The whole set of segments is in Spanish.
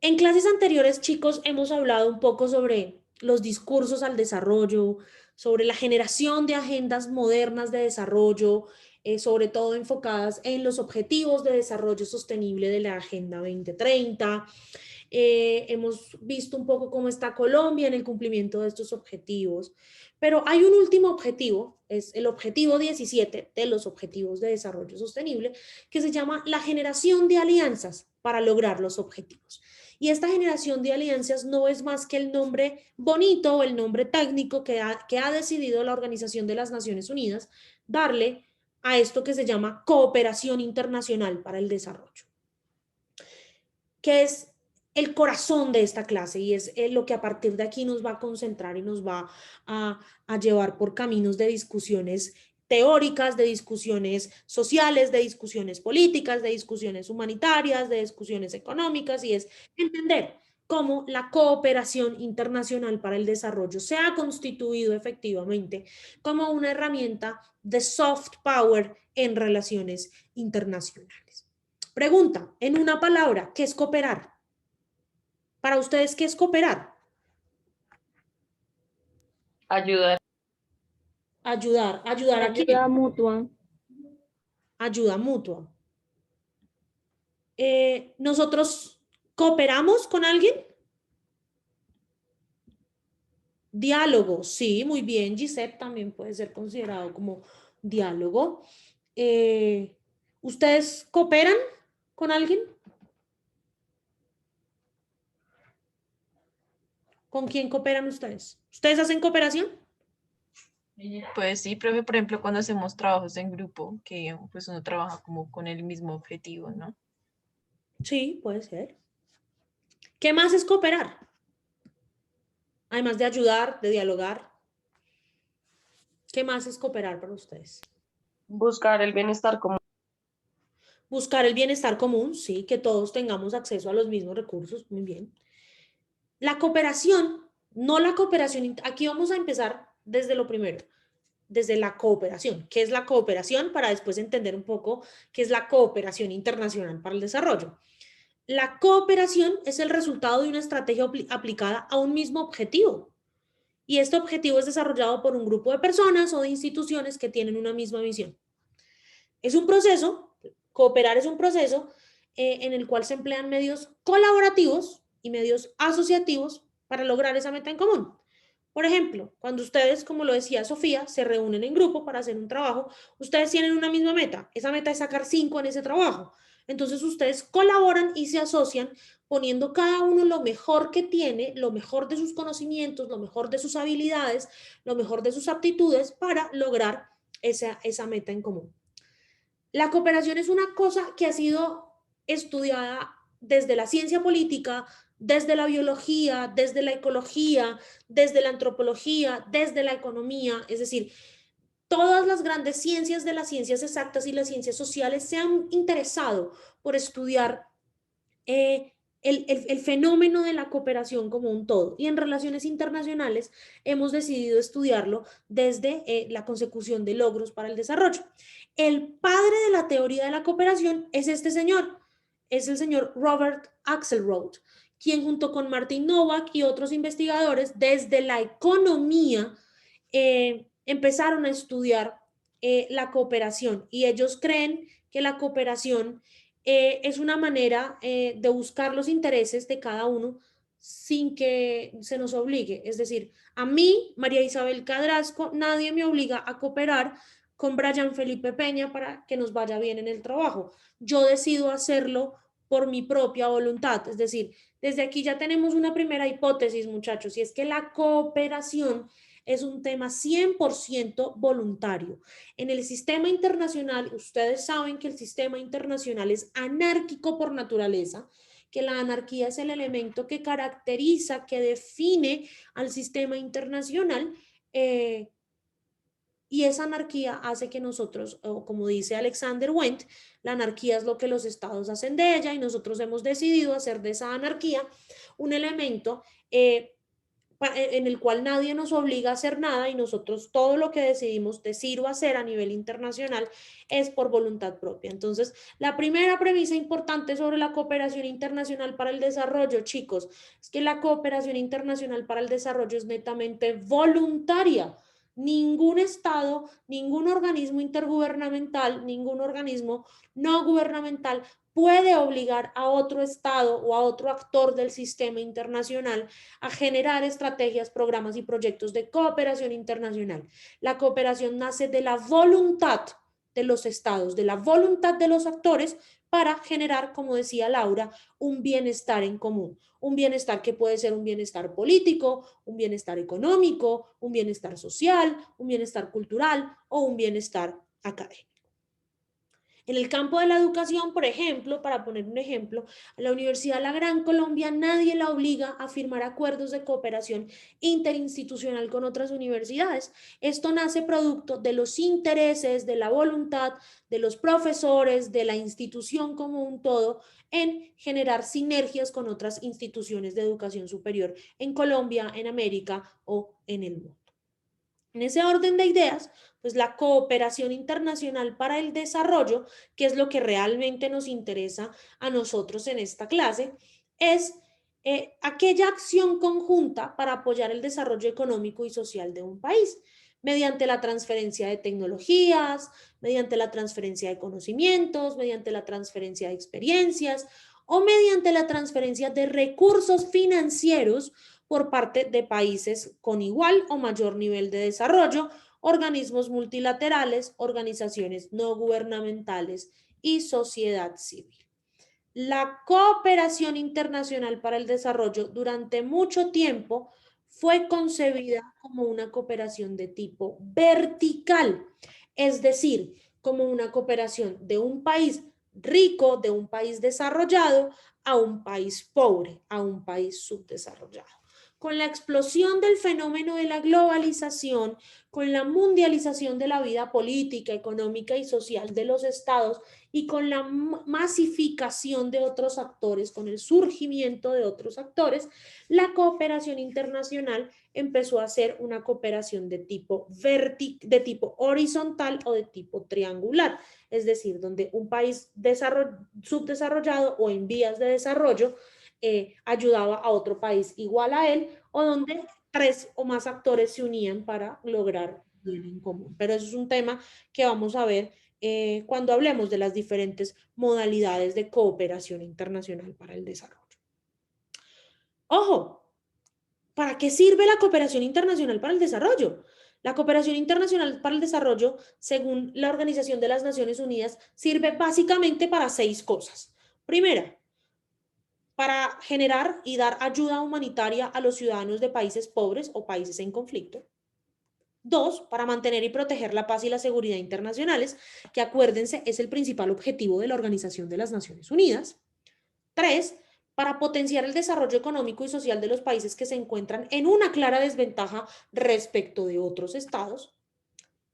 En clases anteriores, chicos, hemos hablado un poco sobre los discursos al desarrollo, sobre la generación de agendas modernas de desarrollo, sobre todo enfocadas en los objetivos de desarrollo sostenible de la Agenda 2030. Hemos visto un poco cómo está Colombia en el cumplimiento de estos objetivos, pero hay un último objetivo, es el objetivo 17 de los objetivos de desarrollo sostenible, que se llama la generación de alianzas para lograr los objetivos. Y esta generación de alianzas no es más que el nombre bonito o el nombre técnico que ha decidido la Organización de las Naciones Unidas darle a esto que se llama cooperación internacional para el desarrollo, que es el corazón de esta clase y es lo que a partir de aquí nos va a concentrar y nos va a llevar por caminos de discusiones teóricas, de discusiones sociales, de discusiones políticas, de discusiones humanitarias, de discusiones económicas, y es entender cómo la cooperación internacional para el desarrollo se ha constituido efectivamente como una herramienta de soft power en relaciones internacionales. Pregunta, en una palabra, ¿qué es cooperar? Para ustedes, ¿qué es cooperar? Ayudar. Ayudar. ¿Ayudar a Ayuda quién? mutua. Ayuda mutua. ¿Nosotros cooperamos con alguien? Diálogo, sí, muy bien. Gisette también puede ser considerado como diálogo. Eh, ¿Ustedes cooperan con alguien? ¿Con quién cooperan ustedes? ¿Ustedes hacen cooperación? Pues sí, profe, por ejemplo, cuando hacemos trabajos en grupo, que pues uno trabaja como con el mismo objetivo, ¿no? Sí, puede ser. ¿Qué más es cooperar? Además de ayudar, de dialogar. ¿Qué más es cooperar para ustedes? Buscar el bienestar común. Buscar el bienestar común, sí, que todos tengamos acceso a los mismos recursos, muy bien. La cooperación, no la cooperación, aquí vamos a empezar desde lo primero, desde la cooperación. ¿Qué es la cooperación? Para después entender un poco qué es la cooperación internacional para el desarrollo. La cooperación es el resultado de una estrategia aplicada a un mismo objetivo. Y este objetivo es desarrollado por un grupo de personas o de instituciones que tienen una misma visión. Es un proceso, cooperar es un proceso en el cual se emplean medios colaborativos y medios asociativos para lograr esa meta en común. Por ejemplo, cuando ustedes, como lo decía Sofía, se reúnen en grupo para hacer un trabajo, ustedes tienen una misma meta. Esa meta es sacar 5 en ese trabajo. Entonces ustedes colaboran y se asocian poniendo cada uno lo mejor que tiene, lo mejor de sus conocimientos, lo mejor de sus habilidades, lo mejor de sus aptitudes para lograr esa meta en común. La cooperación es una cosa que ha sido estudiada desde la ciencia política, desde la biología, desde la ecología, desde la antropología, desde la economía, es decir, todas las grandes ciencias de las ciencias exactas y las ciencias sociales se han interesado por estudiar eh, el fenómeno de la cooperación como un todo. Y en relaciones internacionales hemos decidido estudiarlo desde la consecución de logros para el desarrollo. El padre de la teoría de la cooperación es este señor, es el señor Robert Axelrod, quien junto con Martin Nowak y otros investigadores desde la economía empezaron a estudiar la cooperación, y ellos creen que la cooperación es una manera de buscar los intereses de cada uno sin que se nos obligue. Es decir, a mí, María Isabel Cadrasco, nadie me obliga a cooperar con Brian Felipe Peña para que nos vaya bien en el trabajo. Yo decido hacerlo por mi propia voluntad. Es decir, desde aquí ya tenemos una primera hipótesis, muchachos, y es que la cooperación es un tema 100% voluntario. En el sistema internacional, ustedes saben que el sistema internacional es anárquico por naturaleza, que la anarquía es el elemento que caracteriza, que define al sistema internacional, y esa anarquía hace que nosotros, o como dice Alexander Wendt, la anarquía es lo que los estados hacen de ella, y nosotros hemos decidido hacer de esa anarquía un elemento en el cual nadie nos obliga a hacer nada y nosotros todo lo que decidimos decir o hacer a nivel internacional es por voluntad propia. Entonces, la primera premisa importante sobre la cooperación internacional para el desarrollo, chicos, es que la cooperación internacional para el desarrollo es netamente voluntaria. Ningún Estado, ningún organismo intergubernamental, ningún organismo no gubernamental puede obligar a otro Estado o a otro actor del sistema internacional a generar estrategias, programas y proyectos de cooperación internacional. La cooperación nace de la voluntad de los Estados, de la voluntad de los actores para generar, como decía Laura, un bienestar en común. Un bienestar que puede ser un bienestar político, un bienestar económico, un bienestar social, un bienestar cultural o un bienestar académico. En el campo de la educación, por ejemplo, para poner un ejemplo, a la Universidad La Gran Colombia nadie la obliga a firmar acuerdos de cooperación interinstitucional con otras universidades. Esto nace producto de los intereses, de la voluntad de los profesores, de la institución como un todo, en generar sinergias con otras instituciones de educación superior en Colombia, en América o en el mundo. En ese orden de ideas, pues la cooperación internacional para el desarrollo, que es lo que realmente nos interesa a nosotros en esta clase, es aquella acción conjunta para apoyar el desarrollo económico y social de un país, mediante la transferencia de tecnologías, mediante la transferencia de conocimientos, mediante la transferencia de experiencias o mediante la transferencia de recursos financieros por parte de países con igual o mayor nivel de desarrollo, organismos multilaterales, organizaciones no gubernamentales y sociedad civil. La cooperación internacional para el desarrollo durante mucho tiempo fue concebida como una cooperación de tipo vertical, es decir, como una cooperación de un país rico, de un país desarrollado, a un país pobre, a un país subdesarrollado. Con la explosión del fenómeno de la globalización, con la mundialización de la vida política, económica y social de los estados y con la masificación de otros actores, con el surgimiento de otros actores, la cooperación internacional empezó a ser una cooperación de tipo horizontal o de tipo triangular, es decir, donde un país subdesarrollado o en vías de desarrollo ayudaba a otro país igual a él, o donde 3 o más actores se unían para lograr bien en común. Pero eso es un tema que vamos a ver cuando hablemos de las diferentes modalidades de cooperación internacional para el desarrollo. Ojo, ¿para qué sirve la cooperación internacional para el desarrollo? La cooperación internacional para el desarrollo, según la Organización de las Naciones Unidas, sirve básicamente para 6 cosas. Primera, para generar y dar ayuda humanitaria a los ciudadanos de países pobres o países en conflicto. 2, para mantener y proteger la paz y la seguridad internacionales, que acuérdense es el principal objetivo de la Organización de las Naciones Unidas. 3, para potenciar el desarrollo económico y social de los países que se encuentran en una clara desventaja respecto de otros estados.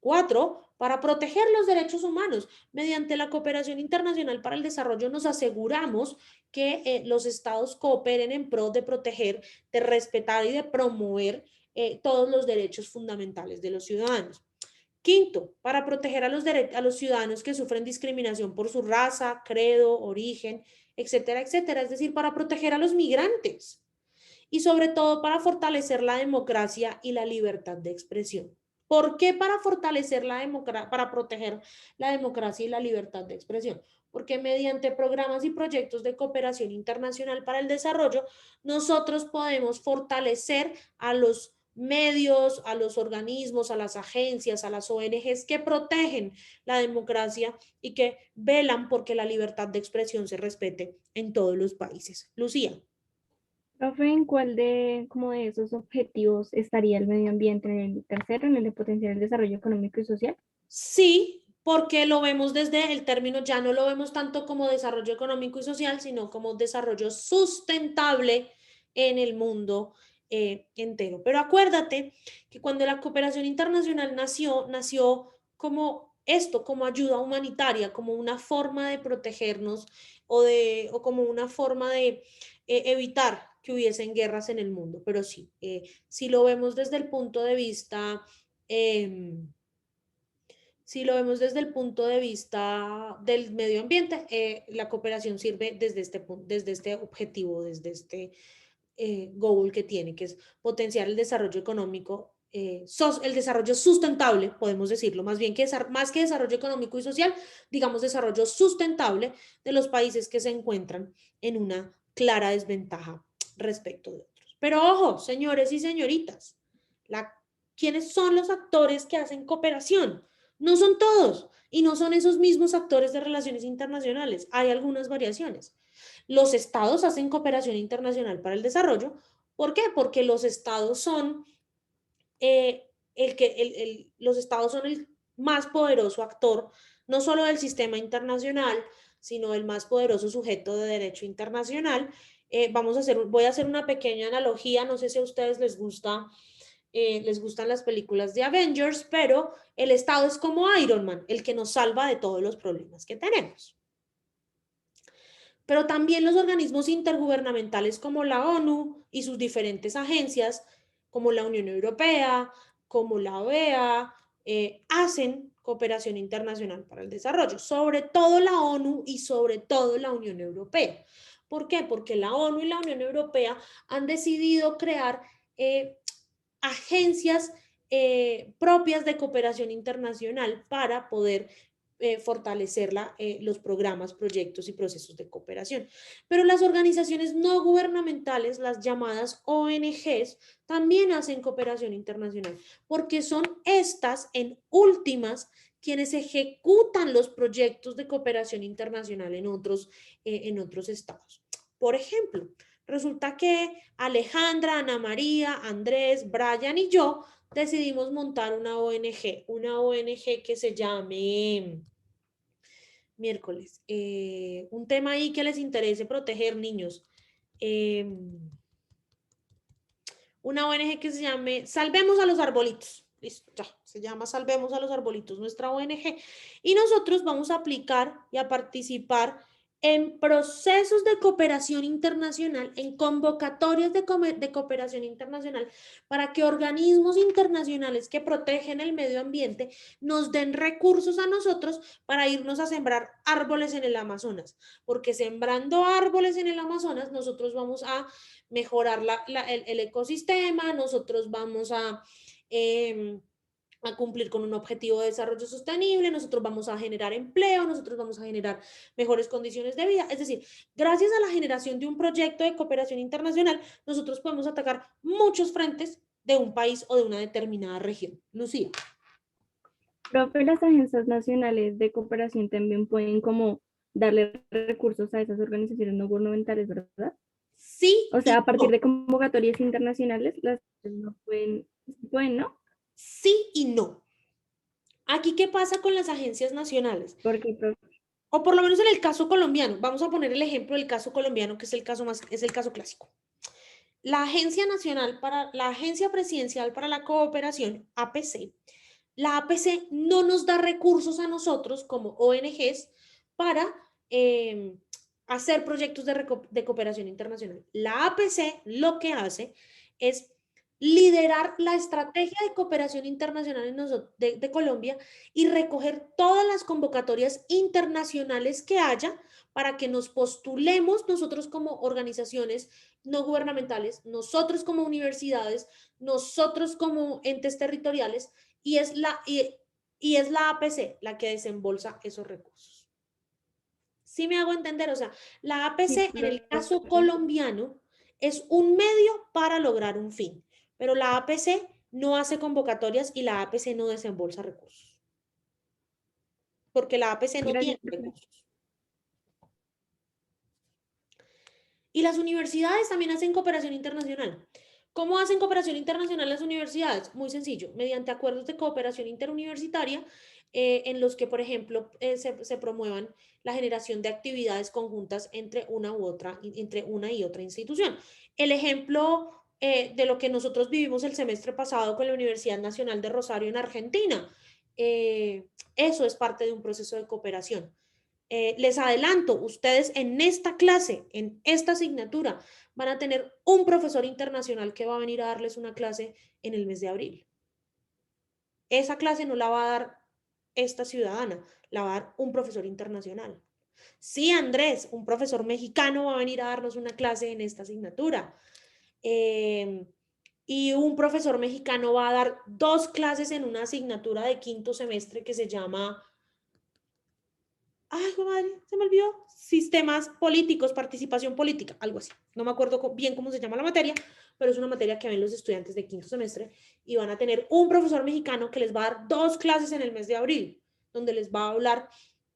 4, para proteger los derechos humanos. Mediante la cooperación internacional para el desarrollo nos aseguramos que los estados cooperen en pro de proteger, de respetar y de promover todos los derechos fundamentales de los ciudadanos. 5, para proteger a los ciudadanos que sufren discriminación por su raza, credo, origen, etcétera, etcétera. Es decir, para proteger a los migrantes. Y sobre todo para fortalecer la democracia y la libertad de expresión. ¿Por qué para fortalecer para proteger la democracia y la libertad de expresión? Porque mediante programas y proyectos de cooperación internacional para el desarrollo, nosotros podemos fortalecer a los medios, a los organismos, a las agencias, a las ONGs que protegen la democracia y que velan porque la libertad de expresión se respete en todos los países. Lucía. Profe, ¿en cuál como de esos objetivos estaría el medio ambiente? ¿En el tercero, en el de potenciar el desarrollo económico y social? Sí, porque lo vemos desde el término, ya no lo vemos tanto como desarrollo económico y social, sino como desarrollo sustentable en el mundo entero. Pero acuérdate que cuando la cooperación internacional nació como esto, como ayuda humanitaria, como una forma de protegernos o como una forma de evitar que hubiesen guerras en el mundo, pero sí, si lo vemos desde el punto de vista, si lo vemos desde el punto de vista del medio ambiente, la cooperación sirve desde este objetivo, desde este goal que tiene, que es potenciar el desarrollo económico, el desarrollo sustentable, podemos decirlo, más que desarrollo económico y social, digamos desarrollo sustentable de los países que se encuentran en una clara desventaja respecto de otros. Pero ojo, señores y señoritas, ¿quiénes son los actores que hacen cooperación? No son todos y no son esos mismos actores de relaciones internacionales, hay algunas variaciones. Los estados hacen cooperación internacional para el desarrollo. ¿Por qué? Porque los estados son los estados son el más poderoso actor, no solo del sistema internacional, sino el más poderoso sujeto de derecho internacional. Voy a hacer una pequeña analogía, no sé si a ustedes les gustan las películas de Avengers, pero el Estado es como Iron Man, el que nos salva de todos los problemas que tenemos. Pero también los organismos intergubernamentales como la ONU y sus diferentes agencias, como la Unión Europea, como la OEA, hacen cooperación internacional para el desarrollo, sobre todo la ONU y sobre todo la Unión Europea. ¿Por qué? Porque la ONU y la Unión Europea han decidido crear agencias propias de cooperación internacional para poder fortalecer los programas, proyectos y procesos de cooperación. Pero las organizaciones no gubernamentales, las llamadas ONGs, también hacen cooperación internacional, porque son estas, en últimas, quienes ejecutan los proyectos de cooperación internacional en otros estados. Por ejemplo, resulta que Alejandra, Ana María, Andrés, Brian y yo decidimos montar una ONG que se llame un tema ahí que les interese proteger niños. Una ONG que se llame Salvemos a los Arbolitos. Listo, ya, se llama Salvemos a los Arbolitos, nuestra ONG. Y nosotros vamos a aplicar y a participar en procesos de cooperación internacional, en convocatorias de cooperación internacional, para que organismos internacionales que protegen el medio ambiente nos den recursos a nosotros para irnos a sembrar árboles en el Amazonas, porque sembrando árboles en el Amazonas nosotros vamos a mejorar el ecosistema, nosotros vamos a cumplir con un objetivo de desarrollo sostenible, nosotros vamos a generar empleo, nosotros vamos a generar mejores condiciones de vida. Es decir, gracias a la generación de un proyecto de cooperación internacional, nosotros podemos atacar muchos frentes de un país o de una determinada región. Lucía. Profe, las agencias nacionales de cooperación también pueden como darle recursos a esas organizaciones no gubernamentales, ¿verdad? Sí. O sea, a partir de convocatorias internacionales, las no pueden, ¿no? Sí y no. Aquí, ¿qué pasa con las agencias nacionales? Porque, profe, O por lo menos en el caso colombiano. Vamos a poner el ejemplo del caso colombiano, que es el caso clásico. La Agencia Presidencial para la Cooperación, APC, la APC no nos da recursos a nosotros como ONGs para hacer proyectos de cooperación internacional. La APC lo que hace es liderar la estrategia de cooperación internacional de Colombia y recoger todas las convocatorias internacionales que haya para que nos postulemos nosotros como organizaciones no gubernamentales, nosotros como universidades, nosotros como entes territoriales, y es la APC la que desembolsa esos recursos. ¿Sí me hago entender? O sea, la APC en el caso colombiano es un medio para lograr un fin, pero la APC no hace convocatorias y la APC no desembolsa recursos. Porque la APC no tiene recursos. Y las universidades también hacen cooperación internacional. ¿Cómo hacen cooperación internacional las universidades? Muy sencillo, mediante acuerdos de cooperación interuniversitaria en los que, por ejemplo, se promuevan la generación de actividades conjuntas entre una y otra institución. El ejemplo de lo que nosotros vivimos el semestre pasado con la Universidad Nacional de Rosario en Argentina, eso es parte de un proceso de cooperación. Les adelanto, ustedes en esta clase, en esta asignatura, van a tener un profesor internacional que va a venir a darles una clase en el mes de abril. Esa clase no la va a dar esta ciudadana, la va a dar un profesor internacional. Sí, Andrés, un profesor mexicano va a venir a darnos una clase en esta asignatura. Y un profesor mexicano va a dar 2 clases en una asignatura de 5º semestre que se llama, ay, madre, se me olvidó, sistemas políticos, participación política, algo así. No me acuerdo bien cómo se llama la materia, pero es una materia que ven los estudiantes de 5º semestre y van a tener un profesor mexicano que les va a dar 2 clases en el mes de abril, donde les va a hablar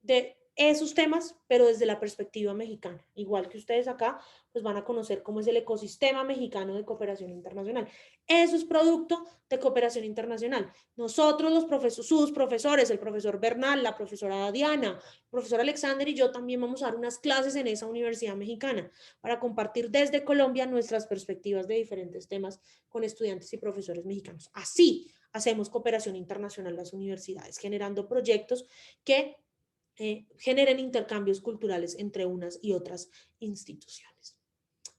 de esos temas, pero desde la perspectiva mexicana. Igual que ustedes acá, pues van a conocer cómo es el ecosistema mexicano de cooperación internacional. Eso es producto de cooperación internacional. Nosotros, sus profesores, el profesor Bernal, la profesora Diana, el profesor Alexander y yo también vamos a dar unas clases en esa universidad mexicana para compartir desde Colombia nuestras perspectivas de diferentes temas con estudiantes y profesores mexicanos. Así hacemos cooperación internacional en las universidades, generando proyectos que generen intercambios culturales entre unas y otras instituciones.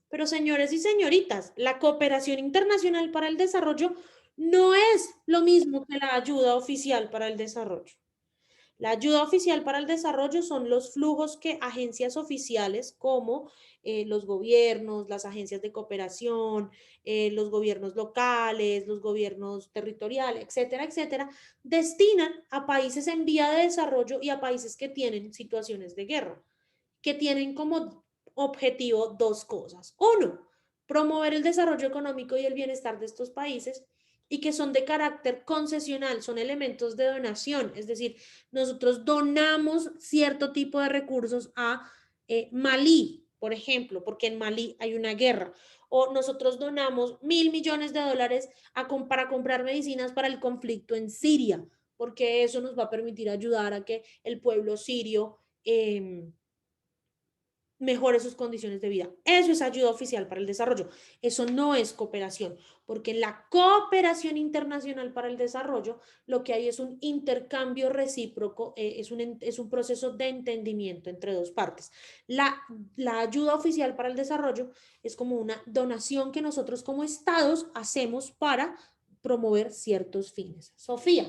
Pero señores y señoritas, la cooperación internacional para el desarrollo no es lo mismo que la ayuda oficial para el desarrollo. La ayuda oficial para el desarrollo son los flujos que agencias oficiales como los gobiernos, las agencias de cooperación, los gobiernos locales, los gobiernos territoriales, etcétera, etcétera, destinan a países en vía de desarrollo y a países que tienen situaciones de guerra, que tienen como objetivo 2 cosas. 1, promover el desarrollo económico y el bienestar de estos países, y que son de carácter concesional, son elementos de donación, es decir, nosotros donamos cierto tipo de recursos a Malí, por ejemplo, porque en Malí hay una guerra, o nosotros donamos $1.000 millones para comprar medicinas para el conflicto en Siria, porque eso nos va a permitir ayudar a que el pueblo sirio mejore sus condiciones de vida. Eso es ayuda oficial para el desarrollo. Eso no es cooperación, porque en la cooperación internacional para el desarrollo lo que hay es un intercambio recíproco, es un proceso de entendimiento entre 2 partes. La ayuda oficial para el desarrollo es como una donación que nosotros como estados hacemos para promover ciertos fines. Sofía.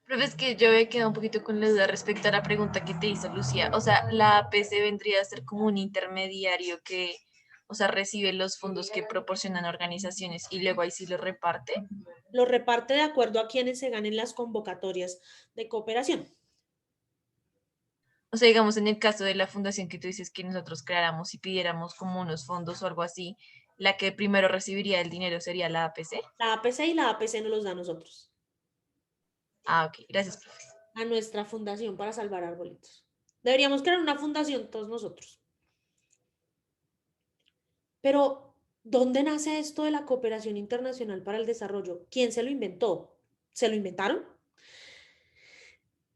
Pero es que yo me quedado un poquito con la duda respecto a la pregunta que te hizo Lucía. O sea, la APC vendría a ser como un intermediario que, o sea, recibe los fondos que proporcionan organizaciones y luego ahí sí los reparte. Lo reparte de acuerdo a quienes se ganen las convocatorias de cooperación. O sea, digamos, en el caso de la fundación que tú dices que nosotros creáramos y pidiéramos como unos fondos o algo así, la que primero recibiría el dinero sería la APC. La APC y la APC nos los da a nosotros, Ah, ok, gracias, profe. a nuestra fundación para salvar arbolitos. Deberíamos crear una fundación todos nosotros. Pero, ¿dónde nace esto de la cooperación internacional para el desarrollo? ¿Quién se lo inventó? ¿Se lo inventaron?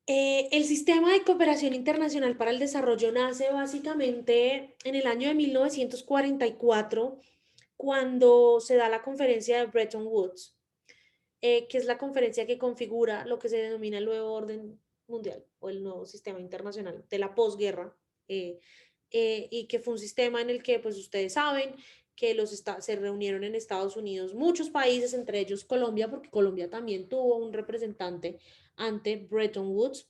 El sistema de cooperación internacional para el desarrollo nace básicamente en el año de 1944, cuando se da la conferencia de Bretton Woods, que es la conferencia que configura lo que se denomina el nuevo orden mundial o el nuevo sistema internacional de la posguerra, y que fue un sistema en el que, pues ustedes saben, que se reunieron en Estados Unidos muchos países, entre ellos Colombia, porque Colombia también tuvo un representante ante Bretton Woods,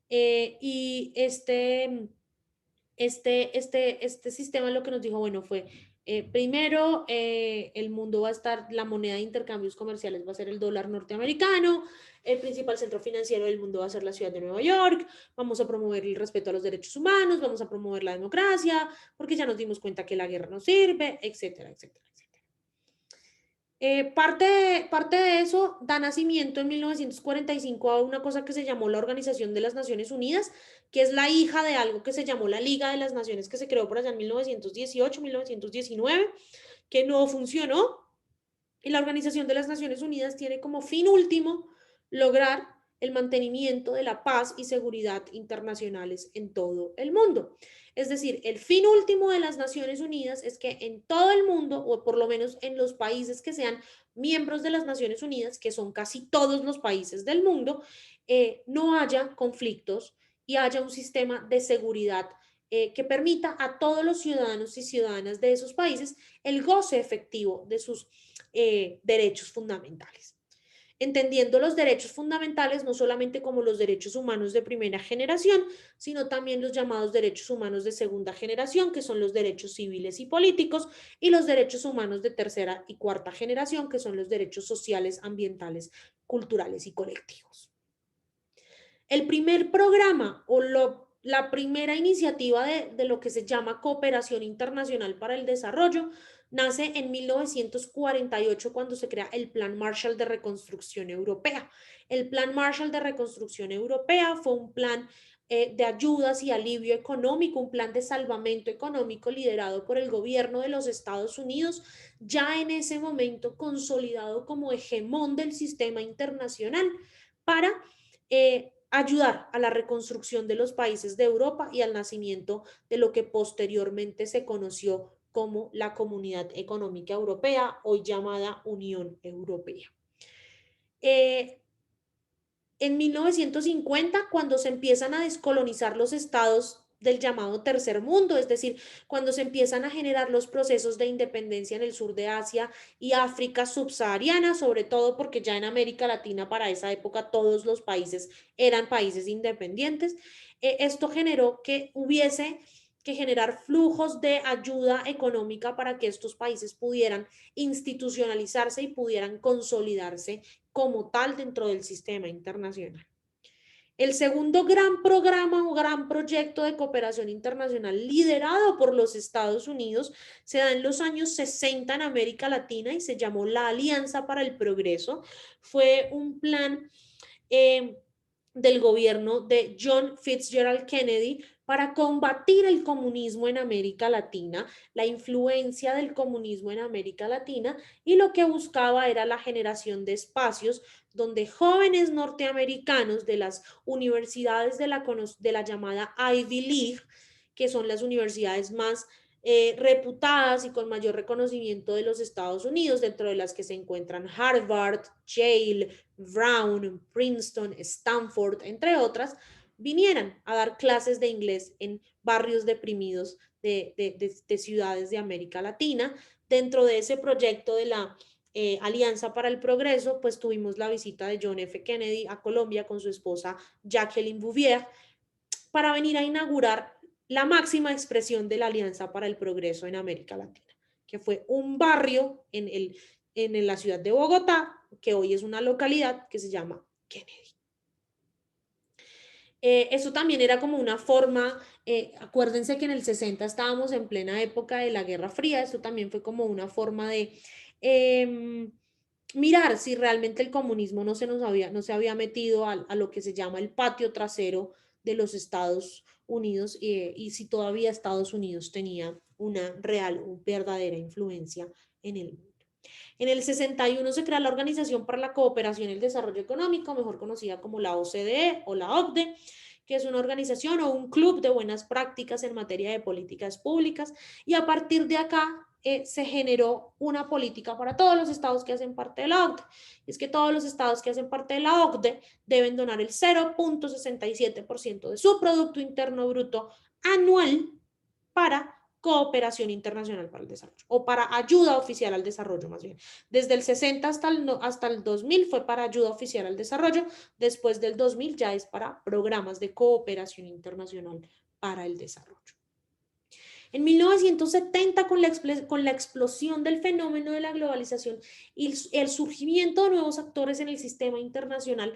y este sistema lo que nos dijo, bueno, fue, primero, el mundo va a estar, la moneda de intercambios comerciales va a ser el dólar norteamericano, el principal centro financiero del mundo va a ser la ciudad de Nueva York, vamos a promover el respeto a los derechos humanos, vamos a promover la democracia, porque ya nos dimos cuenta que la guerra no sirve, etcétera, etcétera, etcétera. Parte de eso da nacimiento en 1945 a una cosa que se llamó la Organización de las Naciones Unidas, que es la hija de algo que se llamó la Liga de las Naciones, que se creó por allá en 1918, 1919, que no funcionó. Y la Organización de las Naciones Unidas tiene como fin último lograr el mantenimiento de la paz y seguridad internacionales en todo el mundo. Es decir, el fin último de las Naciones Unidas es que en todo el mundo, o por lo menos en los países que sean miembros de las Naciones Unidas, que son casi todos los países del mundo, no haya conflictos y haya un sistema de seguridad que permita a todos los ciudadanos y ciudadanas de esos países el goce efectivo de sus derechos fundamentales. Entendiendo los derechos fundamentales no solamente como los derechos humanos de primera generación, sino también los llamados derechos humanos de segunda generación, que son los derechos civiles y políticos, y los derechos humanos de tercera y cuarta generación, que son los derechos sociales, ambientales, culturales y colectivos. El primer programa o la primera iniciativa de lo que se llama Cooperación Internacional para el Desarrollo nace en 1948 cuando se crea el Plan Marshall de Reconstrucción Europea. El Plan Marshall de Reconstrucción Europea fue un plan de ayudas y alivio económico, un plan de salvamento económico liderado por el gobierno de los Estados Unidos, ya en ese momento consolidado como hegemón del sistema internacional para ayudar a la reconstrucción de los países de Europa y al nacimiento de lo que posteriormente se conoció como la Comunidad Económica Europea, hoy llamada Unión Europea. En 1950, cuando se empiezan a descolonizar los estados del llamado tercer mundo, es decir, cuando se empiezan a generar los procesos de independencia en el sur de Asia y África subsahariana, sobre todo porque ya en América Latina para esa época todos los países eran países independientes, esto generó que hubiese que generar flujos de ayuda económica para que estos países pudieran institucionalizarse y pudieran consolidarse como tal dentro del sistema internacional. El segundo gran programa o gran proyecto de cooperación internacional liderado por los Estados Unidos se da en los años 60 en América Latina y se llamó la Alianza para el Progreso. Fue un plan del gobierno de John Fitzgerald Kennedy para combatir el comunismo en América Latina, la influencia del comunismo en América Latina, y lo que buscaba era la generación de espacios donde jóvenes norteamericanos de las universidades de la llamada Ivy League, que son las universidades más reputadas y con mayor reconocimiento de los Estados Unidos, dentro de las que se encuentran Harvard, Yale, Brown, Princeton, Stanford, entre otras, vinieran a dar clases de inglés en barrios deprimidos de ciudades de América Latina. Dentro de ese proyecto de la Alianza para el Progreso, pues tuvimos la visita de John F. Kennedy a Colombia con su esposa Jacqueline Bouvier para venir a inaugurar la máxima expresión de la Alianza para el Progreso en América Latina, que fue un barrio en la ciudad de Bogotá, que hoy es una localidad que se llama Kennedy. Eso también era como una forma, acuérdense que en el 60 estábamos en plena época de la Guerra Fría, eso también fue como una forma de mirar si realmente el comunismo no se había metido a lo que se llama el patio trasero de los Estados Unidos y si todavía Estados Unidos tenía una real, verdadera influencia en el mundo. En el 61 se crea la Organización para la Cooperación y el Desarrollo Económico, mejor conocida como la OCDE o la OCDE, que es una organización o un club de buenas prácticas en materia de políticas públicas, y a partir de acá se generó una política para todos los estados que hacen parte de la OCDE. Es que todos los estados que hacen parte de la OCDE deben donar el 0.67% de su Producto Interno Bruto anual para cooperación internacional para el desarrollo, o para ayuda oficial al desarrollo más bien. Desde el 60 hasta el 2000 fue para ayuda oficial al desarrollo, después del 2000 ya es para programas de cooperación internacional para el desarrollo. En 1970, con la explosión del fenómeno de la globalización y el surgimiento de nuevos actores en el sistema internacional,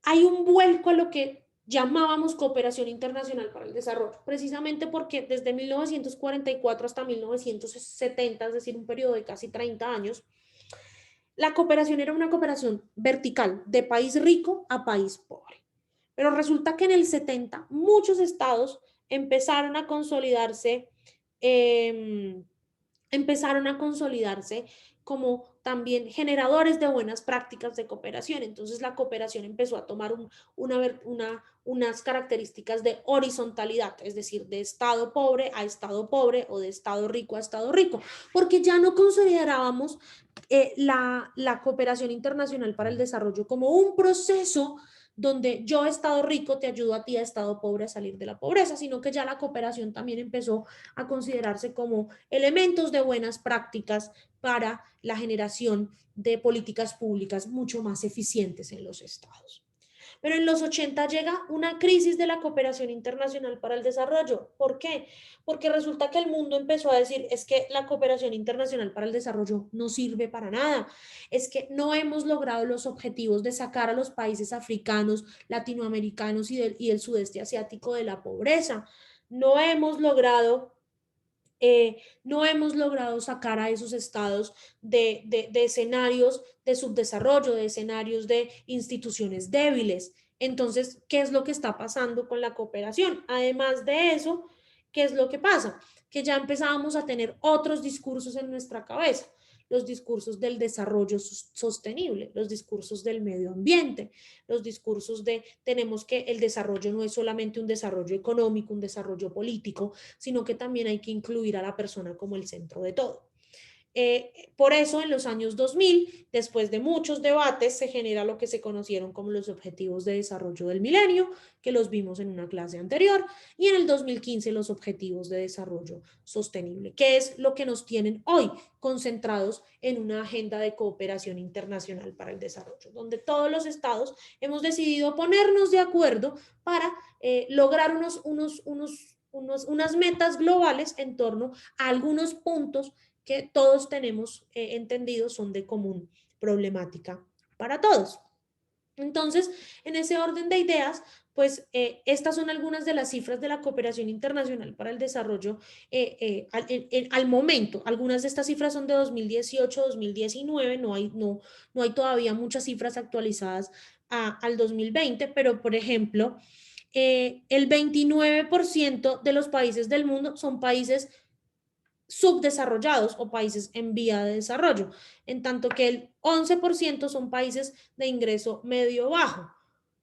hay un vuelco a lo que llamábamos cooperación internacional para el desarrollo, precisamente porque desde 1944 hasta 1970, es decir, un periodo de casi 30 años, la cooperación era una cooperación vertical, de país rico a país pobre. Pero resulta que en el 70 muchos estados empezaron a consolidarse como también generadores de buenas prácticas de cooperación. Entonces la cooperación empezó a tomar unas características de horizontalidad, es decir, de estado pobre a estado pobre o de estado rico a estado rico, porque ya no considerábamos la cooperación internacional para el desarrollo como un proceso donde yo, Estado rico, te ayudo a ti, Estado pobre, a salir de la pobreza, sino que ya la cooperación también empezó a considerarse como elementos de buenas prácticas para la generación de políticas públicas mucho más eficientes en los estados. Pero en los 80 llega una crisis de la cooperación internacional para el desarrollo. ¿Por qué? Porque resulta que el mundo empezó a decir, es que la cooperación internacional para el desarrollo no sirve para nada, es que no hemos logrado los objetivos de sacar a los países africanos, latinoamericanos y del sudeste asiático de la pobreza. No hemos logrado sacar a esos estados de escenarios de subdesarrollo, de escenarios de instituciones débiles. Entonces, ¿qué es lo que está pasando con la cooperación? Además de eso, ¿qué es lo que pasa? Que ya empezábamos a tener otros discursos en nuestra cabeza, los discursos del desarrollo sostenible, los discursos del medio ambiente, los discursos de tenemos que el desarrollo no es solamente un desarrollo económico, un desarrollo político, sino que también hay que incluir a la persona como el centro de todo. Por eso en los años 2000, después de muchos debates, se genera lo que se conocieron como los Objetivos de Desarrollo del Milenio, que los vimos en una clase anterior, y en el 2015 los Objetivos de Desarrollo Sostenible, que es lo que nos tienen hoy concentrados en una agenda de cooperación internacional para el desarrollo, donde todos los estados hemos decidido ponernos de acuerdo para lograr unas metas globales en torno a algunos puntos que todos tenemos entendido son de común problemática para todos. Entonces, en ese orden de ideas, pues estas son algunas de las cifras de la cooperación internacional para el desarrollo al momento. Algunas de estas cifras son de 2018, 2019, no hay todavía muchas cifras actualizadas al 2020, pero por ejemplo, el 29% de los países del mundo son países subdesarrollados o países en vía de desarrollo, en tanto que el 11% son países de ingreso medio-bajo.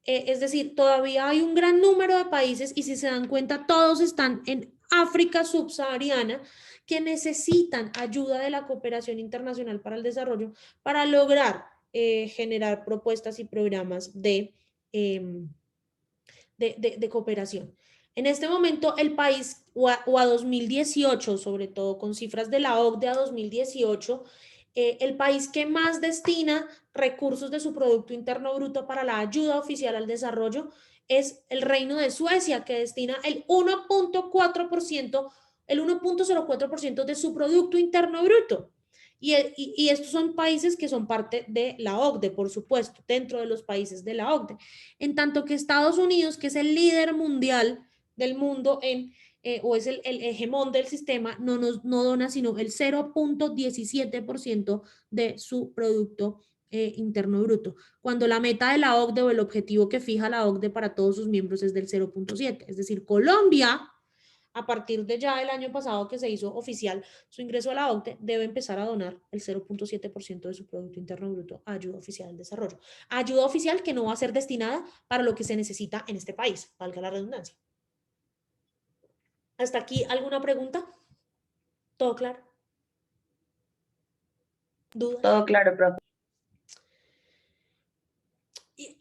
Es decir, todavía hay un gran número de países y si se dan cuenta, todos están en África subsahariana que necesitan ayuda de la cooperación internacional para el desarrollo para lograr generar propuestas y programas de cooperación. En este momento el país, o a 2018, sobre todo con cifras de la OCDE a 2018, el país que más destina recursos de su Producto Interno Bruto para la ayuda oficial al desarrollo es el Reino de Suecia, que destina el 1.04% de su Producto Interno Bruto. Y estos son países que son parte de la OCDE, por supuesto, dentro de los países de la OCDE. En tanto que Estados Unidos, que es el líder mundial del mundo o es el hegemón del sistema, no dona sino el 0.17% de su Producto Interno Bruto, cuando la meta de la OCDE o el objetivo que fija la OCDE para todos sus miembros es del 0.7%. Es decir, Colombia, a partir de ya el año pasado que se hizo oficial su ingreso a la OCDE, debe empezar a donar el 0.7% de su Producto Interno Bruto a ayuda oficial al desarrollo. Ayuda oficial que no va a ser destinada para lo que se necesita en este país, valga la redundancia. ¿Hasta aquí alguna pregunta? ¿Todo claro? ¿Dudas? Todo claro, profe.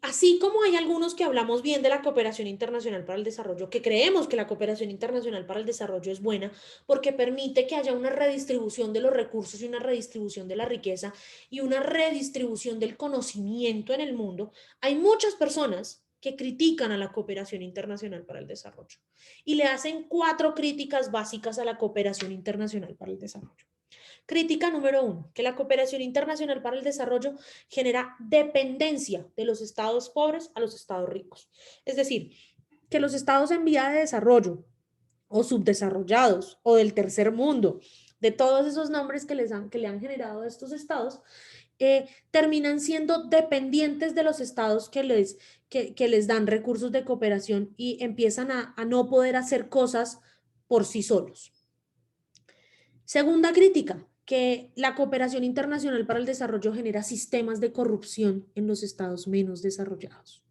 Así como hay algunos que hablamos bien de la cooperación internacional para el desarrollo, que creemos que la cooperación internacional para el desarrollo es buena porque permite que haya una redistribución de los recursos y una redistribución de la riqueza y una redistribución del conocimiento en el mundo, hay muchas personas que critican a la cooperación internacional para el desarrollo y le hacen 4 críticas básicas a la cooperación internacional para el desarrollo. Crítica número 1, que la cooperación internacional para el desarrollo genera dependencia de los estados pobres a los estados ricos. Es decir, que los estados en vía de desarrollo o subdesarrollados o del tercer mundo, de todos esos nombres que le han generado a estos estados, terminan siendo dependientes de los estados que les dan recursos de cooperación y empiezan a no poder hacer cosas por sí solos. Segunda crítica, que la cooperación internacional para el desarrollo genera sistemas de corrupción en los estados menos desarrollados.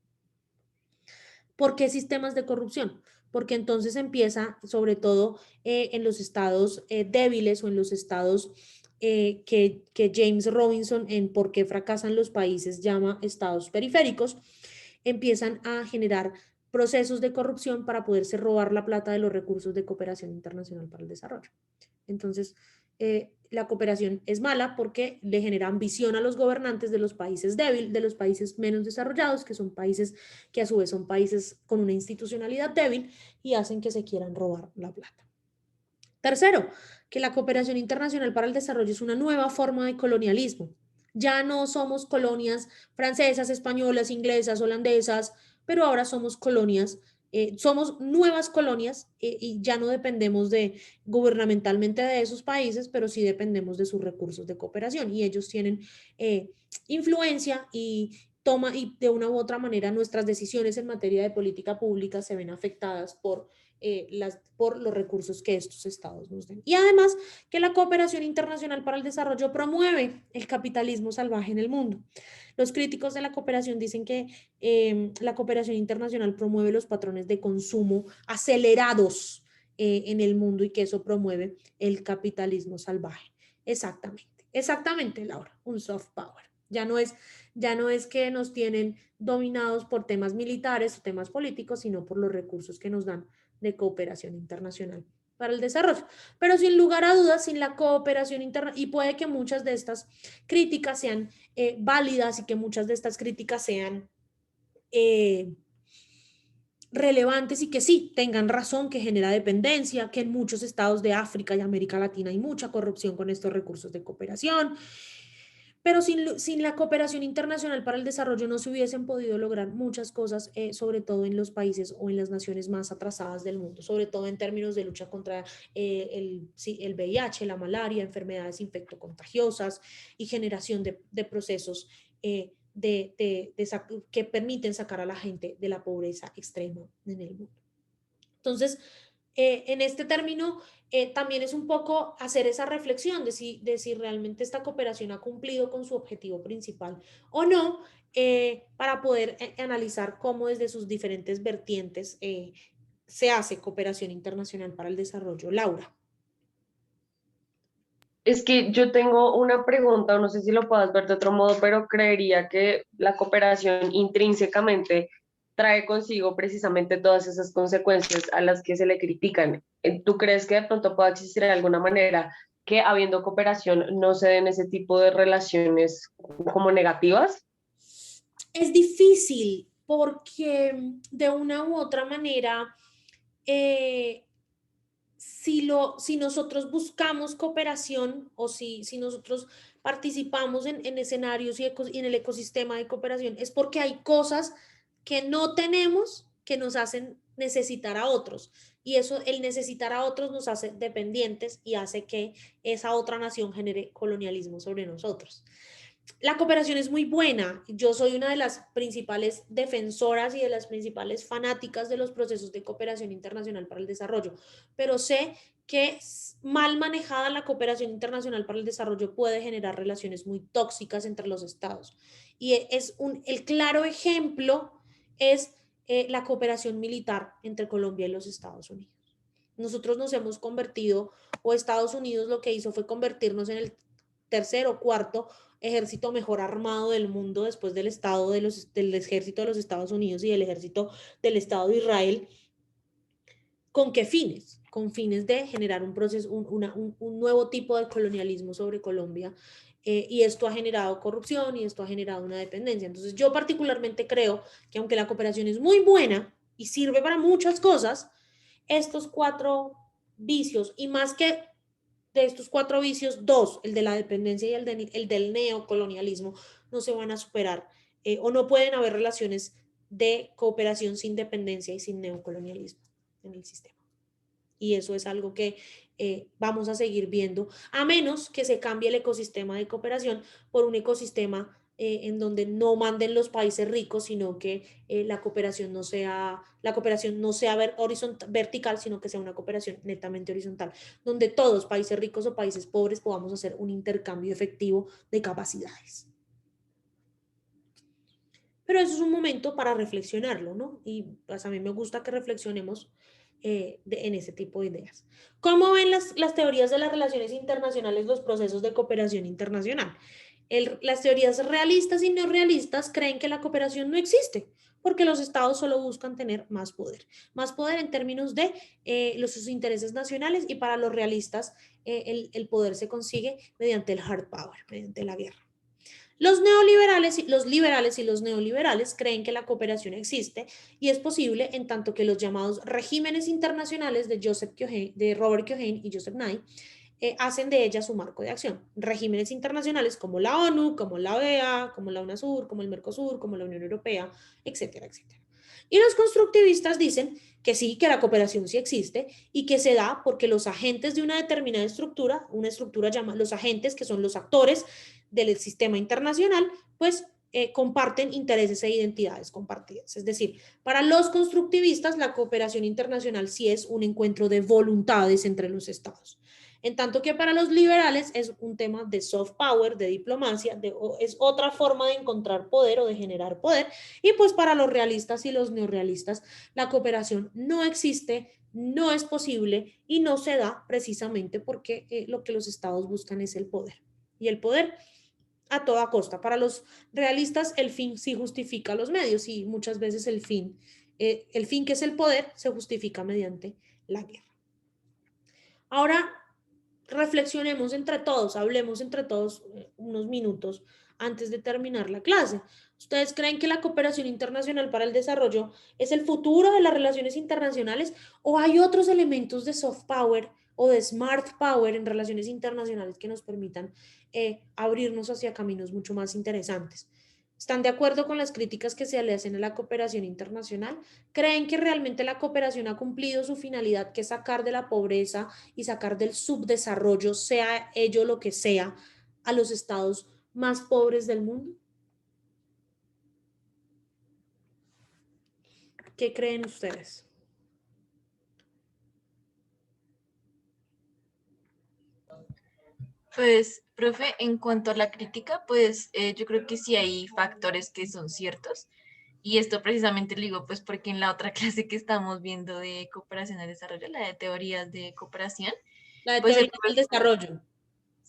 ¿Por qué sistemas de corrupción? Porque entonces empieza, sobre todo en los estados débiles o en los estados que James Robinson en ¿Por qué fracasan los países? Llama estados periféricos. empiezan a generar procesos de corrupción para poderse robar la plata de los recursos de cooperación internacional para el desarrollo. Entonces, la cooperación es mala porque le genera ambición a los gobernantes de los países débiles, de los países menos desarrollados, que son países que a su vez son países con una institucionalidad débil y hacen que se quieran robar la plata. Tercero, que la cooperación internacional para el desarrollo es una nueva forma de colonialismo. Ya no somos colonias francesas, españolas, inglesas, holandesas, pero ahora somos colonias, somos nuevas colonias y ya no dependemos gubernamentalmente de esos países, pero sí dependemos de sus recursos de cooperación y ellos tienen influencia y de una u otra manera nuestras decisiones en materia de política pública se ven afectadas por los recursos que estos estados nos den. Y además que la cooperación internacional para el desarrollo promueve el capitalismo salvaje en el mundo. Los críticos de la cooperación dicen que la cooperación internacional promueve los patrones de consumo acelerados en el mundo y que eso promueve el capitalismo salvaje. Exactamente, Laura, un soft power. Ya no es que nos tienen dominados por temas militares o temas políticos, sino por los recursos que nos dan de cooperación internacional para el desarrollo. Pero sin lugar a dudas, sin la cooperación internacional, y puede que muchas de estas críticas sean válidas y que muchas de estas críticas sean relevantes y que sí, tengan razón, que genera dependencia, que en muchos estados de África y América Latina hay mucha corrupción con estos recursos de cooperación. Pero sin la cooperación internacional para el desarrollo no se hubiesen podido lograr muchas cosas, sobre todo en los países o en las naciones más atrasadas del mundo, sobre todo en términos de lucha contra el VIH, la malaria, enfermedades infectocontagiosas y generación de procesos que permiten sacar a la gente de la pobreza extrema en el mundo. Entonces, en este término, también es un poco hacer esa reflexión de si realmente esta cooperación ha cumplido con su objetivo principal o no, para poder analizar cómo desde sus diferentes vertientes se hace cooperación internacional para el desarrollo. Laura. Es que yo tengo una pregunta, o no sé si lo puedas ver de otro modo, pero creería que la cooperación intrínsecamente trae consigo precisamente todas esas consecuencias a las que se le critican. ¿Tú crees que de pronto pueda existir de alguna manera que habiendo cooperación no se den ese tipo de relaciones como negativas? Es difícil porque de una u otra manera, si nosotros buscamos cooperación o si nosotros participamos en escenarios y en el ecosistema de cooperación, es porque hay cosas que no tenemos que nos hacen necesitar a otros. Y eso, el necesitar a otros nos hace dependientes y hace que esa otra nación genere colonialismo sobre nosotros. La cooperación es muy buena. Yo soy una de las principales defensoras y de las principales fanáticas de los procesos de cooperación internacional para el desarrollo, pero sé que mal manejada la cooperación internacional para el desarrollo puede generar relaciones muy tóxicas entre los estados. Y el claro ejemplo es la cooperación militar entre Colombia y los Estados Unidos. Nosotros nos hemos convertido, o Estados Unidos lo que hizo fue convertirnos en el tercer o cuarto ejército mejor armado del mundo después del del ejército de los Estados Unidos y del ejército del Estado de Israel. ¿Con qué fines? Con fines de generar un proceso, un nuevo tipo de colonialismo sobre Colombia, y esto ha generado corrupción y esto ha generado una dependencia. Entonces yo particularmente creo que aunque la cooperación es muy buena y sirve para muchas cosas, estos 4 vicios, y más que de estos 4 vicios, 2, el de la dependencia y el del neocolonialismo, no se van a superar, o no pueden haber relaciones de cooperación sin dependencia y sin neocolonialismo en el sistema. Y eso es algo que vamos a seguir viendo, a menos que se cambie el ecosistema de cooperación por un ecosistema en donde no manden los países ricos, sino que la cooperación no sea vertical, sino que sea una cooperación netamente horizontal, donde todos, países ricos o países pobres, podamos hacer un intercambio efectivo de capacidades. Pero eso es un momento para reflexionarlo, ¿no? Y pues a mí me gusta que reflexionemos en ese tipo de ideas. ¿Cómo ven las teorías de las relaciones internacionales los procesos de cooperación internacional? Las teorías realistas y no realistas creen que la cooperación no existe, porque los estados solo buscan tener más poder en términos de sus intereses nacionales, y para los realistas el poder se consigue mediante el hard power, mediante la guerra. Los liberales y los neoliberales creen que la cooperación existe y es posible en tanto que los llamados regímenes internacionales de Robert Keohane y Joseph Nye hacen de ella su marco de acción. Regímenes internacionales como la ONU, como la OEA, como la UNASUR, como el Mercosur, como la Unión Europea, etcétera, etcétera. Y los constructivistas dicen que sí, que la cooperación sí existe y que se da porque los agentes de una determinada estructura, una estructura llamada, los agentes que son los actores del sistema internacional, pues comparten intereses e identidades compartidas. Es decir, para los constructivistas la cooperación internacional sí es un encuentro de voluntades entre los estados. En tanto que para los liberales es un tema de soft power, de diplomacia, es otra forma de encontrar poder o de generar poder. Y pues para los realistas y los neorrealistas la cooperación no existe, no es posible y no se da precisamente porque lo que los estados buscan es el poder. Y el poder a toda costa. Para los realistas el fin sí justifica los medios y muchas veces el fin que es el poder se justifica mediante la guerra. Ahora reflexionemos entre todos, hablemos entre todos unos minutos antes de terminar la clase. ¿Ustedes creen que la cooperación internacional para el desarrollo es el futuro de las relaciones internacionales o hay otros elementos de soft power o de smart power en relaciones internacionales que nos permitan abrirnos hacia caminos mucho más interesantes? ¿Están de acuerdo con las críticas que se le hacen a la cooperación internacional? ¿Creen que realmente la cooperación ha cumplido su finalidad, que es sacar de la pobreza y sacar del subdesarrollo, sea ello lo que sea, a los estados más pobres del mundo? ¿Qué creen ustedes? Pues, profe, en cuanto a la crítica, pues yo creo que sí hay factores que son ciertos. Y esto precisamente lo digo, pues porque en la otra clase que estamos viendo de cooperación al desarrollo, la de teorías de cooperación, La de pues teoría del desarrollo.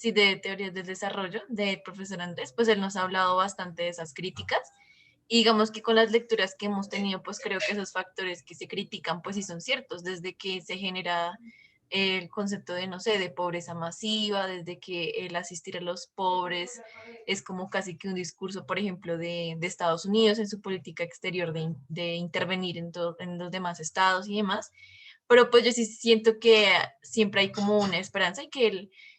sí, de teorías del desarrollo del profesor Andrés, pues él nos ha hablado bastante de esas críticas. Y digamos que con las lecturas que hemos tenido, pues creo que esos factores que se critican, pues sí son ciertos, desde que se genera el concepto de, no sé, de pobreza masiva, desde que el asistir a los pobres es como casi que un discurso, por ejemplo, de Estados Unidos en su política exterior de intervenir en los demás estados y demás. Pero pues yo sí siento que siempre hay como una esperanza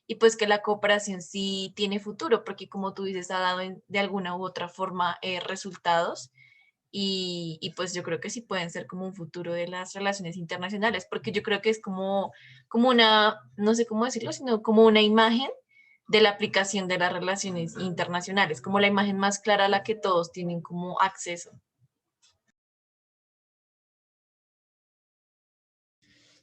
y pues que la cooperación sí tiene futuro, porque como tú dices, ha dado de alguna u otra forma resultados y pues yo creo que sí pueden ser como un futuro de las relaciones internacionales, porque yo creo que es como una, no sé cómo decirlo, sino como una imagen de la aplicación de las relaciones internacionales, como la imagen más clara a la que todos tienen como acceso.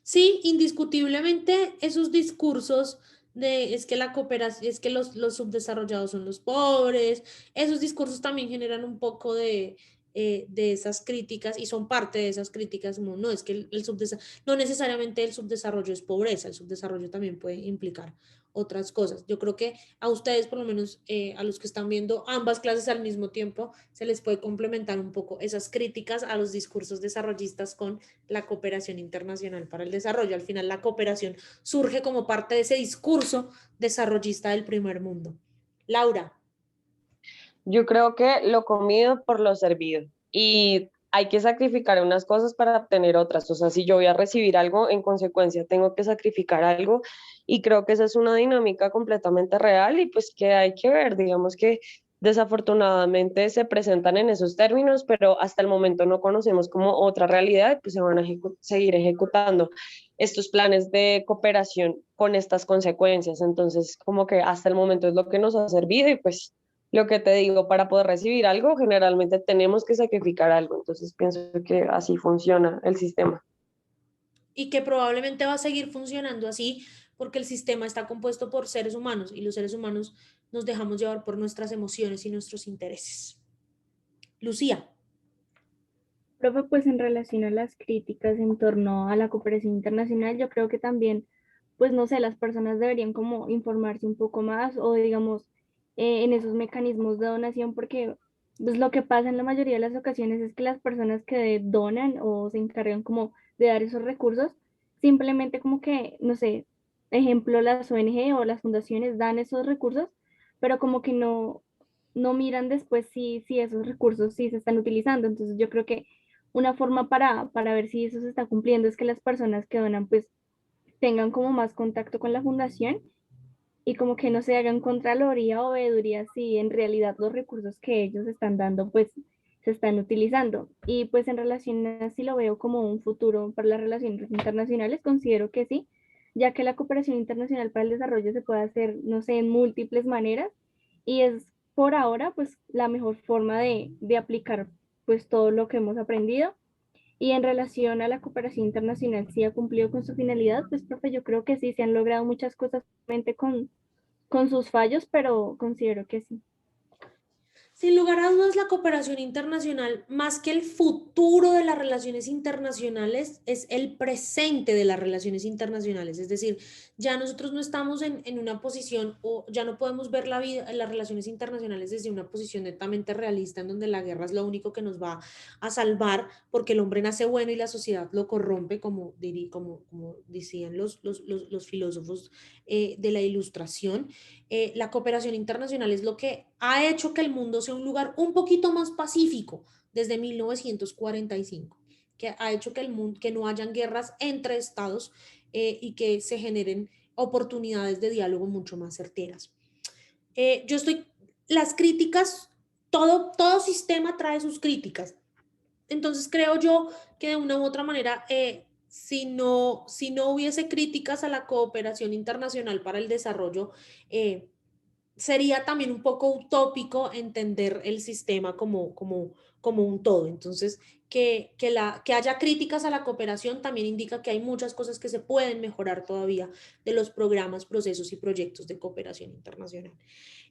Sí, indiscutiblemente esos discursos de es que la cooperación, es que los subdesarrollados son los pobres, esos discursos también generan un poco de esas críticas y son parte de esas críticas, como no, es que no necesariamente el subdesarrollo es pobreza, el subdesarrollo también puede implicar otras cosas. Yo creo que a ustedes, por lo menos a los que están viendo ambas clases al mismo tiempo, se les puede complementar un poco esas críticas a los discursos desarrollistas con la cooperación internacional para el desarrollo. Al final la cooperación surge como parte de ese discurso desarrollista del primer mundo. Laura. Yo creo que lo comido por lo servido y hay que sacrificar unas cosas para obtener otras. O sea, si yo voy a recibir algo, en consecuencia tengo que sacrificar algo y creo que esa es una dinámica completamente real y pues que hay que ver, digamos que desafortunadamente se presentan en esos términos, pero hasta el momento no conocemos como otra realidad, pues se van a seguir ejecutando estos planes de cooperación con estas consecuencias. Entonces, como que hasta el momento es lo que nos ha servido y pues lo que te digo, para poder recibir algo, generalmente tenemos que sacrificar algo. Entonces pienso que así funciona el sistema. Y que probablemente va a seguir funcionando así porque el sistema está compuesto por seres humanos y los seres humanos nos dejamos llevar por nuestras emociones y nuestros intereses. Lucía. Profe, pues en relación a las críticas en torno a la cooperación internacional, yo creo que también, pues no sé, las personas deberían como informarse un poco más o digamos en esos mecanismos de donación, porque pues lo que pasa en la mayoría de las ocasiones es que las personas que donan o se encargan como de dar esos recursos, simplemente como que, no sé, ejemplo, las ONG o las fundaciones dan esos recursos, pero como que no miran después si esos recursos sí se están utilizando. Entonces yo creo que una forma para ver si eso se está cumpliendo es que las personas que donan pues tengan como más contacto con la fundación y como que no se hagan contraloría o veeduría si en realidad los recursos que ellos están dando pues se están utilizando. Y pues en relación a si lo veo como un futuro para las relaciones internacionales, considero que sí, ya que la cooperación internacional para el desarrollo se puede hacer, no sé, en múltiples maneras y es por ahora pues la mejor forma de aplicar pues todo lo que hemos aprendido. Y en relación a la cooperación internacional, si ha cumplido con su finalidad, pues profe, yo creo que sí, se han logrado muchas cosas realmente con sus fallos, pero considero que sí. Sin lugar a dudas, la cooperación internacional, más que el futuro de las relaciones internacionales, es el presente de las relaciones internacionales. Es decir, ya nosotros no estamos en una posición o ya no podemos ver la vida, las relaciones internacionales desde una posición netamente realista en donde la guerra es lo único que nos va a salvar porque el hombre nace bueno y la sociedad lo corrompe, como decían los filósofos de la Ilustración. La cooperación internacional es lo que ha hecho que el mundo sea un lugar un poquito más pacífico desde 1945, que ha hecho que el mundo, que no hayan guerras entre estados y que se generen oportunidades de diálogo mucho más certeras. Yo estoy, las críticas, todo sistema trae sus críticas. Entonces creo yo que de una u otra manera, si no hubiese críticas a la cooperación internacional para el desarrollo, sería también un poco utópico entender el sistema como un todo. Entonces, que haya críticas a la cooperación también indica que hay muchas cosas que se pueden mejorar todavía de los programas, procesos y proyectos de cooperación internacional.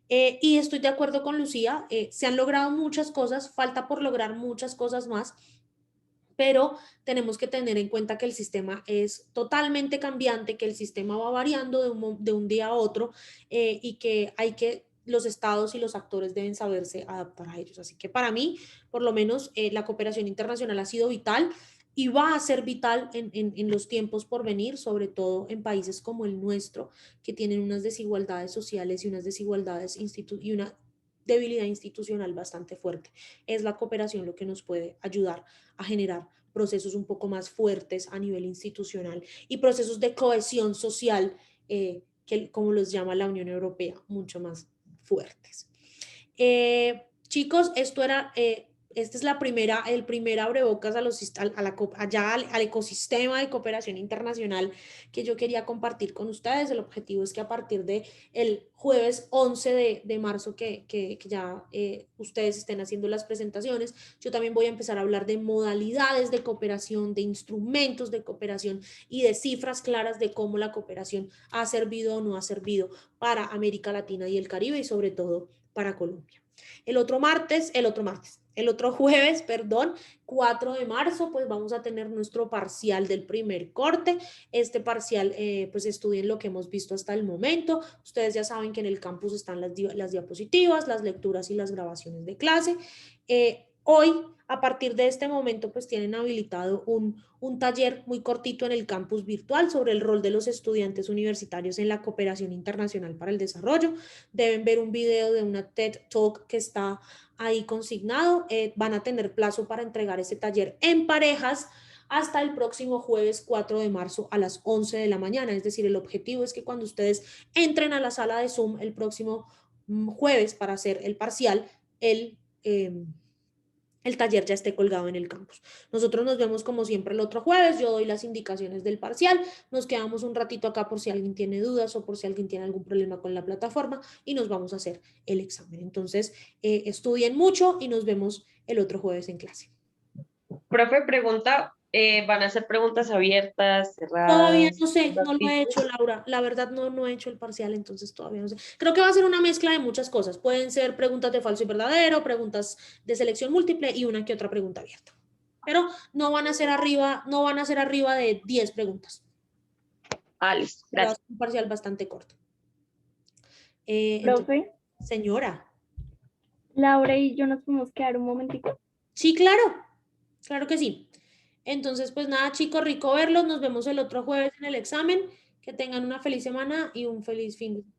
Y estoy de acuerdo con Lucía, se han logrado muchas cosas, falta por lograr muchas cosas más, pero tenemos que tener en cuenta que el sistema es totalmente cambiante, que el sistema va variando de un día a otro y que hay que, los estados y los actores deben saberse adaptar a ellos. Así que para mí, por lo menos, la cooperación internacional ha sido vital y va a ser vital en los tiempos por venir, sobre todo en países como el nuestro, que tienen unas desigualdades sociales y unas desigualdades y una debilidad institucional bastante fuerte. Es la cooperación lo que nos puede ayudar a generar procesos un poco más fuertes a nivel institucional y procesos de cohesión social, como los llama la Unión Europea, mucho más fuertes. Chicos, esta es el primer abrebocas al ecosistema de cooperación internacional que yo quería compartir con ustedes. El objetivo es que a partir de el jueves 11 de marzo, que ya ustedes estén haciendo las presentaciones, yo también voy a empezar a hablar de modalidades de cooperación, de instrumentos de cooperación y de cifras claras de cómo la cooperación ha servido o no ha servido para América Latina y el Caribe y sobre todo para Colombia. El otro jueves, perdón, 4 de marzo, pues vamos a tener nuestro parcial del primer corte. Este parcial, pues estudien lo que hemos visto hasta el momento. Ustedes ya saben que en el campus están las diapositivas, las lecturas y las grabaciones de clase. Hoy, a partir de este momento, pues tienen habilitado un taller muy cortito en el campus virtual sobre el rol de los estudiantes universitarios en la cooperación internacional para el desarrollo. Deben ver un video de una TED Talk que está ahí consignado. Van a tener plazo para entregar ese taller en parejas hasta el próximo jueves 4 de marzo a las 11 de la mañana. Es decir, el objetivo es que cuando ustedes entren a la sala de Zoom el próximo jueves para hacer el parcial, el taller ya esté colgado en el campus. Nosotros nos vemos como siempre el otro jueves, yo doy las indicaciones del parcial, nos quedamos un ratito acá por si alguien tiene dudas o por si alguien tiene algún problema con la plataforma y nos vamos a hacer el examen. Entonces, estudien mucho y nos vemos el otro jueves en clase. Profe, pregunta, ¿van a ser preguntas abiertas, Todavía cerradas? no sé, no lo he hecho, Laura. La verdad no he hecho el parcial, entonces todavía no sé. Creo que va a ser una mezcla de muchas cosas. Pueden ser preguntas de falso y verdadero, preguntas de selección múltiple y una que otra pregunta abierta. Pero no van a ser arriba de 10 preguntas. Listo, Va a gracias. ser un parcial bastante corto. Entonces, Profe, señora. Laura y yo nos podemos quedar un momentico. Sí, claro, claro que sí. Entonces, pues nada, chicos, rico verlos. Nos vemos el otro jueves en el examen. Que tengan una feliz semana y un feliz fin de semana.